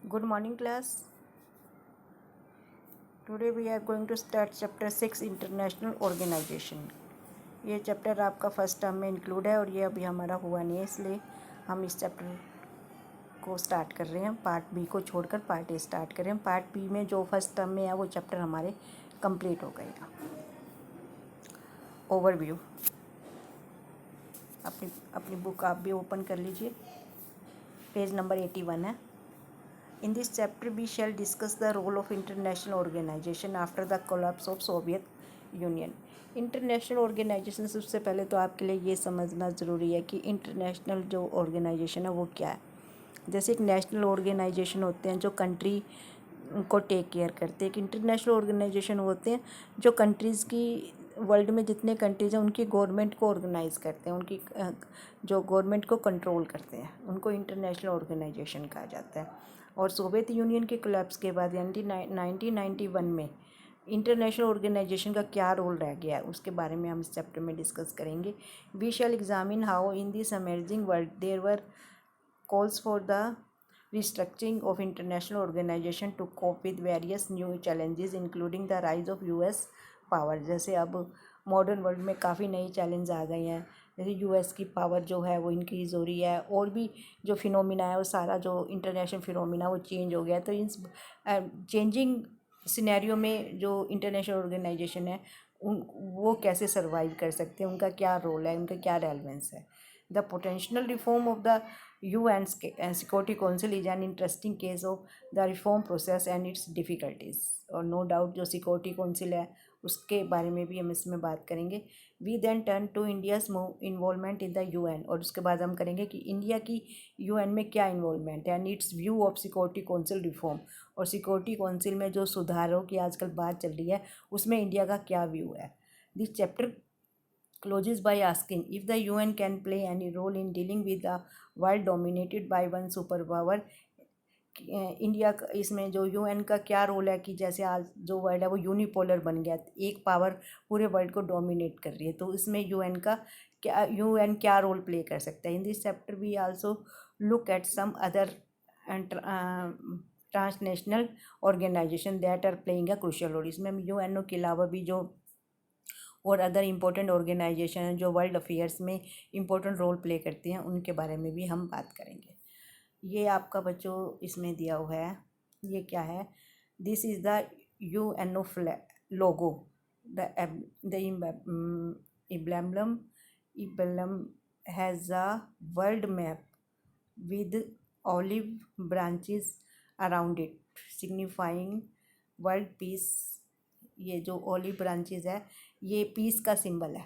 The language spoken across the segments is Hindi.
Good morning, class. Today we are going to start chapter 6 International Organization. ये चैप्टर आपका फर्स्ट टर्म में इंक्लूड है और ये अभी हमारा हुआ नहीं है, इसलिए हम इस चैप्टर को स्टार्ट कर रहे हैं। पार्ट बी को छोड़कर पार्ट ए स्टार्ट कर रहे हैं। पार्ट बी में जो फर्स्ट टर्म में है वो चैप्टर हमारे कंप्लीट हो गए। ओवरव्यू, अपनी अपनी बुक आप भी ओपन कर लीजिए। पेज नंबर 81 है। In this chapter, we shall discuss the role of international organization after the collapse of Soviet Union. International organisation, सबसे पहले तो आपके लिए ये समझना ज़रूरी है कि इंटरनेशनल जो ऑर्गेनाइजेशन है वो क्या है। जैसे एक नेशनल ऑर्गेनाइजेशन होते हैं जो कंट्री को टेक केयर करते हैं, एक इंटरनेशनल ऑर्गेनाइजेशन होते हैं जो कंट्रीज़ की, वर्ल्ड में जितने कंट्रीज़ हैं उनकी गवर्नमेंट को ऑर्गेनाइज़ करते हैं, उनकी जो गवर्नमेंट को कंट्रोल करते हैं, उनको इंटरनेशनल ऑर्गेनाइजेशन कहा जाता है। और सोवियत यूनियन के कोलैप्स के बाद 1991 में इंटरनेशनल ऑर्गेनाइजेशन का क्या रोल रह गया है उसके बारे में हम इस चैप्टर में डिस्कस करेंगे। We shall examine how in this amazing world there were calls for the restructuring of international organization to cope with various new challenges including the rise of US power. जैसे अब मॉडर्न वर्ल्ड में काफ़ी नई चैलेंज आ गए हैं, जैसे यूएस की पावर जो है वो इंक्रीज़ हो रही है, और भी जो फिनोमिना है वो सारा जो इंटरनेशनल फिनोमिना वो चेंज हो गया है। तो इन चेंजिंग सिनेरियो में जो इंटरनेशनल ऑर्गेनाइजेशन है वो कैसे सर्वाइव कर सकते हैं, उनका क्या रोल है, उनका क्या रेलेवेंस है। The potential reform of the UN Security Council is an interesting case of the reform process and its difficulties। और नो डाउट जो सिक्योरिटी काउंसिल है उसके बारे में भी हम इसमें बात करेंगे। We then turn to India's involvement in the UN, और उसके बाद हम करेंगे कि इंडिया की UN में क्या इन्वॉल्वमेंट है and it's view of security council reform, और सिक्योरिटी काउंसिल में जो सुधारों की आजकल बात चल रही है उसमें इंडिया का क्या व्यू है। This chapter closes by asking if the UN can play any role in dealing with the world dominated by one superpower। India का इसमें जो यूएन का क्या रोल है कि जैसे आज जो वर्ल्ड है वो यूनिपोलर बन गया, एक पावर पूरे वर्ल्ड को डोमिनेट कर रही है, तो इसमें यूएन क्या रोल प्ले कर सकता है। In this chapter we also look at some other transnational organisation that are playing a crucial role. इसमें हम यूएनओ के अलावा भी जो और अदर इम्पोर्टेंट ऑर्गेनाइजेशन हैं जो वर्ल्ड अफेयर्स में इम्पोर्टेंट रोल प्ले करती हैं उनके बारे में भी हम बात करेंगे। ये आपका बच्चों इसमें दिया हुआ है, ये क्या है। This is the UNO logo. The emblem has a world map with olive branches around it signifying world peace। ये जो ऑलिव ब्रांचेस है ये पीस का सिंबल है,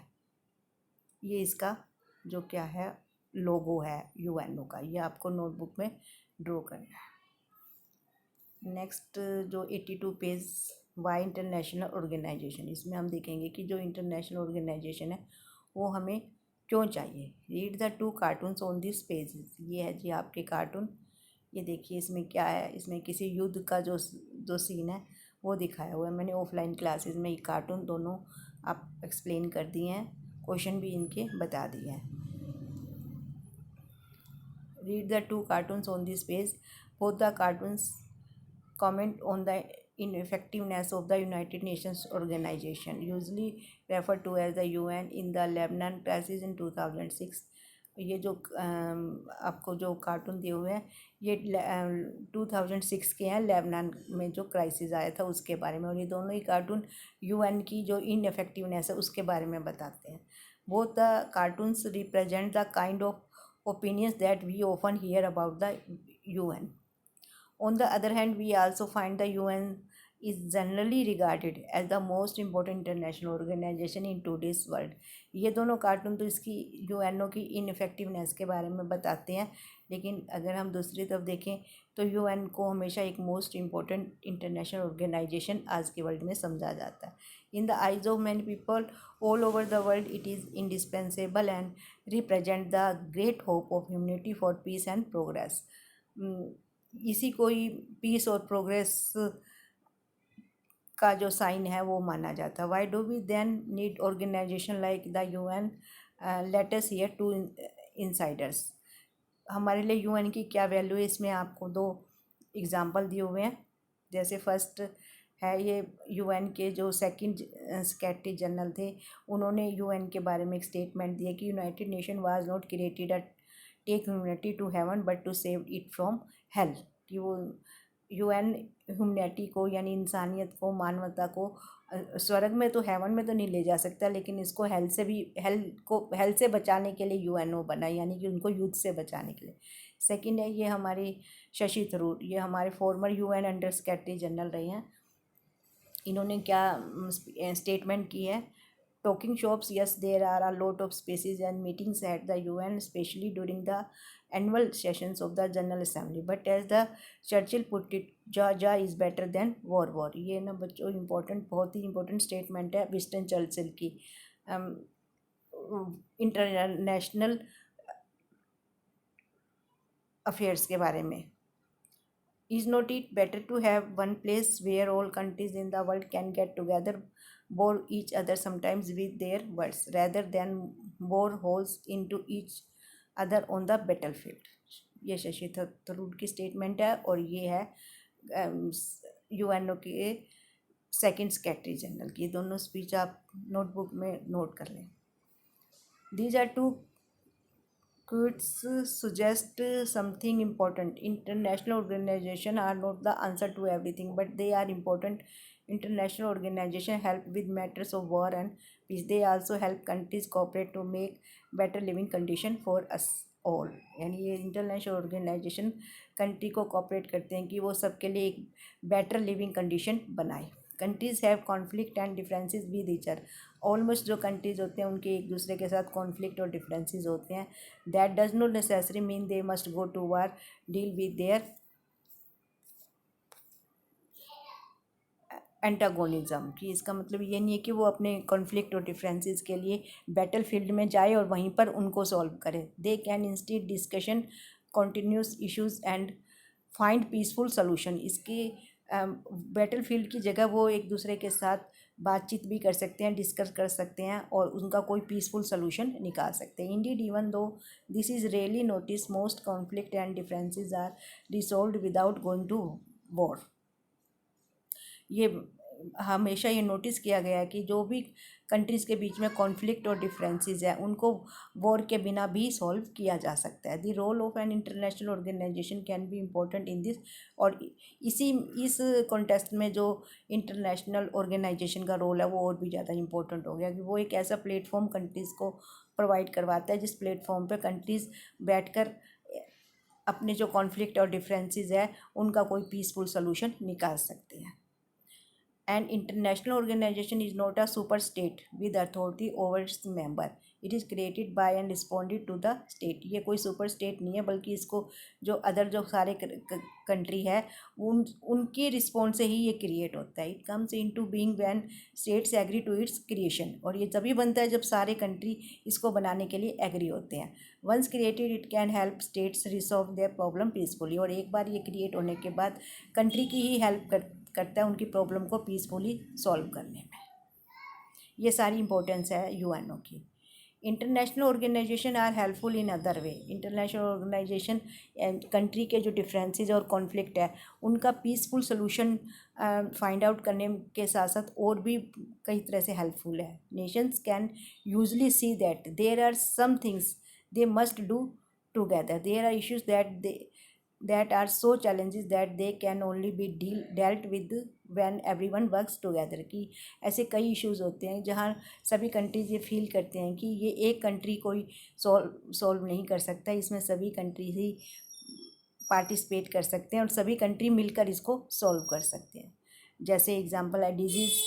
ये इसका जो क्या है लोगो है यूएनओ का, ये आपको नोटबुक में ड्रॉ करना है। नेक्स्ट जो 82 पेज वाई इंटरनेशनल ऑर्गेनाइजेशन, इसमें हम देखेंगे कि जो इंटरनेशनल ऑर्गेनाइजेशन है वो हमें क्यों चाहिए। Read the 2 cartoons on this page. ये है जी आपके कार्टून, ये देखिए इसमें क्या है, इसमें किसी युद्ध का जो सीन है वो दिखाया हुआ है। मैंने ऑफलाइन क्लासेस में ये कार्टून दोनों आप एक्सप्लेन कर दिए हैं, क्वेश्चन भी इनके बता दिए हैं। Read the 2 cartoons on this page. Both the cartoons comment on the ineffectiveness of the United Nations organization, usually referred to as the UN, in the Lebanon crisis in 2006। ये जो आपको जो कार्टून दिए हुए हैं ये 2006 के हैं, लेबनान में जो क्राइसिस आया था उसके बारे में, और ये दोनों ही कार्टून UN की जो इनएफेक्टिवनेस है उसके बारे में बताते हैं। Both the cartoons represent the kind of opinions that we often hear about the UN। On the other hand, we also find the UN is generally regarded as the most important international organization in today's world। ये दोनों कार्टून तो इसकी यूएनओ की इनफेक्टिवनेस के बारे में बताते हैं, लेकिन अगर हम दूसरी तरफ देखें तो यूएन को हमेशा एक मोस्ट इम्पोर्टेंट इंटरनेशनल ऑर्गेनाइजेशन आज के वर्ल्ड में समझा जाता है। In the eyes of many people all over the world it is indispensable and represent the great hope of humanity for piece and progress. इसी को ही पीस और प्रोग्रेस का जो साइन है वो माना जाता है। Why do we then need organisation like the UN? Let us hear 2 insiders. हमारे लिए UN की क्या वैल्यू है, इसमें आपको 2 एग्ज़ाम्पल दिए हुए हैं। जैसे फर्स्ट है ये यूएन के जो सेकंड सेक्रेटरी जनरल थे, उन्होंने यूएन के बारे में एक स्टेटमेंट दिया कि United Nation was not created take humanity to heaven but to save it from hell. कि वो यूएन ह्यूमैनिटी को यानी इंसानियत को, मानवता को स्वर्ग में तो, हेवन में तो नहीं ले जा सकता, लेकिन इसको हेल से भी, हेल से बचाने के लिए यूएनओ बना, यानी कि उनको युद्ध से बचाने के लिए। सेकंड है ये हमारी शशि थरूर, ये हमारे former UN under secretary general रहे हैं। इन्होंने क्या स्टेटमेंट की है? Talking shops, yes there are a lot of speeches and meetings at the UN specially during the annual sessions of the General Assembly, but as the Churchill put it, जा इज़ बेटर देन वॉर। ये ना बच्चों इम्पोर्टेंट, बहुत ही इम्पोर्टेंट स्टेटमेंट है विंस्टन चर्चिल की इंटरनेशनल अफेयर्स के बारे में। Is not it better to have one place where all countries in the world can get together, bore each other sometimes with their words, rather than bore holes into each other on the battlefield? ये शशि थरूर की स्टेटमेंट है और ये है यूएनओ के सेकंड सेक्रेटरी जनरल की। दोनों स्पीच आप नोटबुक में नोट कर लें। These are two quotes suggest something important. International organizations are not the answer to everything, but they are important. International organizations help with matters of war and peace. They also help countries cooperate to make better living condition for us all. यानी ये इंटरनेशनल ऑर्गेनाइजेशन कंट्री को कॉपरेट करते हैं कि वो सबके लिए एक बेटर लिविंग कंडीशन बनाए। Countries have conflict and differences with each other. Almost जो कंट्रीज़ होते हैं उनके एक दूसरे के साथ कॉन्फ्लिक्ट और डिफरेंसेस होते हैं। That does not necessary mean they must go to war, deal with their antagonism. कि इसका मतलब ये नहीं है कि वो अपने कॉन्फ्लिक्ट और डिफरेंसेस के लिए बैटल फील्ड में जाए और वहीं पर उनको सॉल्व करे। They can instead discussion continuous issues and find peaceful solution. इसके बैटल फील्ड की जगह वो एक दूसरे के साथ बातचीत भी कर सकते हैं, डिस्कस कर सकते हैं और उनका कोई पीसफुल सोल्यूशन निकाल सकते हैं। Indeed even though this is really notice, most conflict and differences are resolved without going to war. ये हमेशा ये नोटिस किया गया है कि जो भी कंट्रीज़ के बीच में कॉन्फ्लिक्ट और डिफरेंसेस है उनको वॉर के बिना भी सॉल्व किया जा सकता है। The role of an international organisation can be important in this. और इस कॉन्टेक्स्ट में जो इंटरनेशनल ऑर्गेनाइजेशन का रोल है वो और भी ज़्यादा इम्पोर्टेंट हो गया कि वो एक ऐसा प्लेटफॉर्म कंट्रीज़ को प्रोवाइड करवाता है जिस प्लेटफॉर्म पर कंट्रीज़ बैठकर अपने जो कॉन्फ्लिक्ट और डिफरेंसेस है उनका कोई पीसफुल सोल्यूशन निकाल सकते हैं। An international organization is not a super state with authority over its member. It is created by and responded to the state. ये कोई सुपर स्टेट नहीं है, बल्कि इसको जो अदर जो सारे कंट्री है उनके रिस्पॉन्स से ही ये क्रिएट होता है। It comes into being when states agree to its creation. और ये तभी बनता है जब सारे कंट्री इसको बनाने के लिए एग्री होते हैं। Once created it can help states resolve their problem peacefully. और एक बार ये क्रिएट होने के बाद कंट्री की ही हेल्प करता है उनकी प्रॉब्लम को पीसफुली सॉल्व करने में। ये सारी इंपॉर्टेंस है यूएनओ की। International organisation are helpful in other way. International organisation country के जो डिफरेंसेस और कॉन्फ्लिक्ट है उनका पीसफुल सोल्यूशन फाइंड आउट करने के साथ साथ और भी कई तरह से हेल्पफुल है। Nations can usually see that there are some things they must do together, there are issues that are so challenges that they can only be dealt with when everyone works together। कि ऐसे कई इश्यूज़ होते हैं जहाँ सभी कंट्रीज ये फील करते हैं कि ये एक कंट्री कोई सॉल्व नहीं कर सकता, इसमें सभी कंट्रीज ही पार्टिसिपेट कर सकते हैं और सभी कंट्री मिलकर इसको सॉल्व कर सकते हैं। जैसे एग्जांपल है डिजीज़